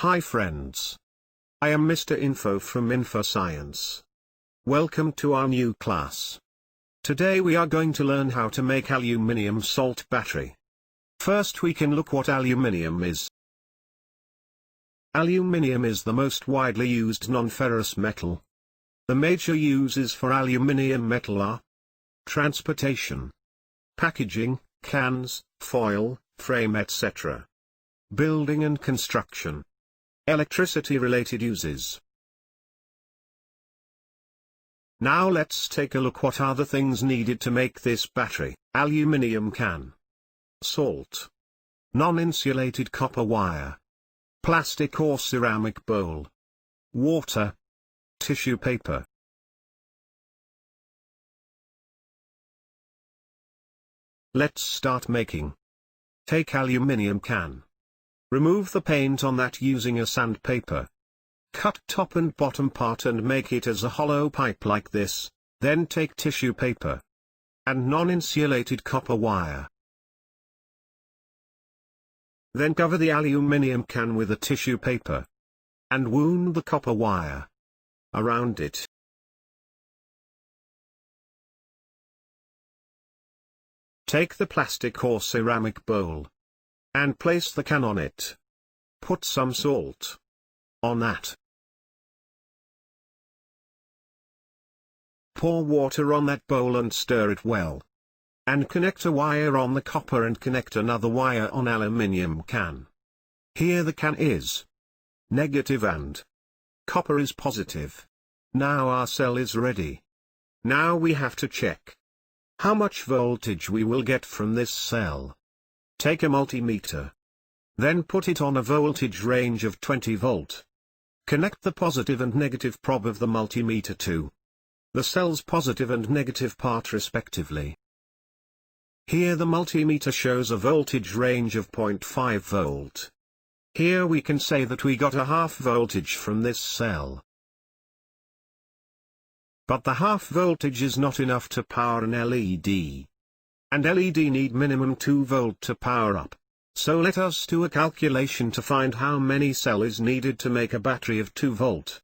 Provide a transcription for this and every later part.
Hi friends. I am Mr. Info from InfoScience. Welcome to our new class. Today we are going to learn how to make aluminium salt battery. First we can look what aluminium is. Aluminium is the most widely used non-ferrous metal. The major uses for aluminium metal are transportation, packaging, cans, foil, frame etc. Building and construction. Electricity-related uses. Now let's take a look what are the things needed to make this battery. Aluminium can, salt, non-insulated copper wire, plastic or ceramic bowl, water, tissue paper. Let's start making. Take aluminium can. Remove the paint on that using a sandpaper. Cut top and bottom part and make it as a hollow pipe like this, then take tissue paper and non-insulated copper wire. Then cover the aluminium can with a tissue paper and wound the copper wire around it. Take the plastic or ceramic bowl and place the can on it. Put some salt on that. Pour water on that bowl and stir it well. And connect a wire on the copper and connect another wire on aluminium can. Here the can is negative and copper is positive. Now our cell is ready. Now we have to check how much voltage we will get from this cell. Take a multimeter. Then put it on a voltage range of 20 volt. Connect the positive and negative probe of the multimeter to the cell's positive and negative part respectively. Here the multimeter shows a voltage range of 0.5 volt. Here we can say that we got a half voltage from this cell. But the half voltage is not enough to power an LED. And LED need minimum 2 volt to power up. So let us do a calculation to find how many cell is needed to make a battery of 2 volt.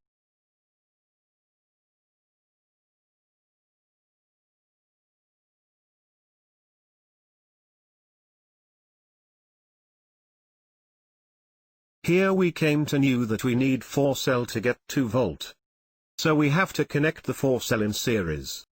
Here we came to know that we need 4 cell to get 2 volt. So we have to connect the 4 cell in series.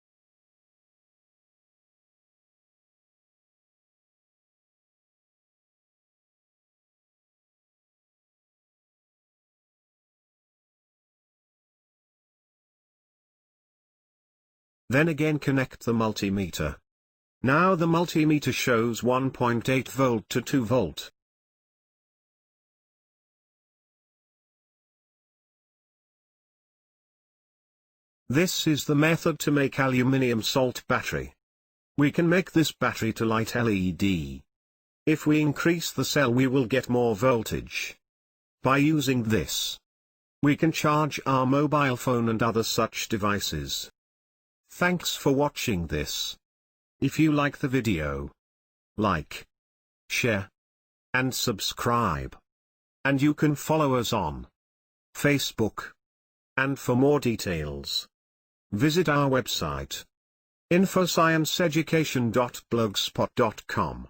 Then again connect the multimeter. Now the multimeter shows 1.8 volt to 2 volt. This is the method to make aluminium salt battery. We can make this battery to light LED. If we increase the cell we will get more voltage. By using this, we can charge our mobile phone and other such devices. Thanks for watching this. If you like the video, like, share, and subscribe. And you can follow us on Facebook. And for more details, visit our website infoscienceaducation.blogspot.com.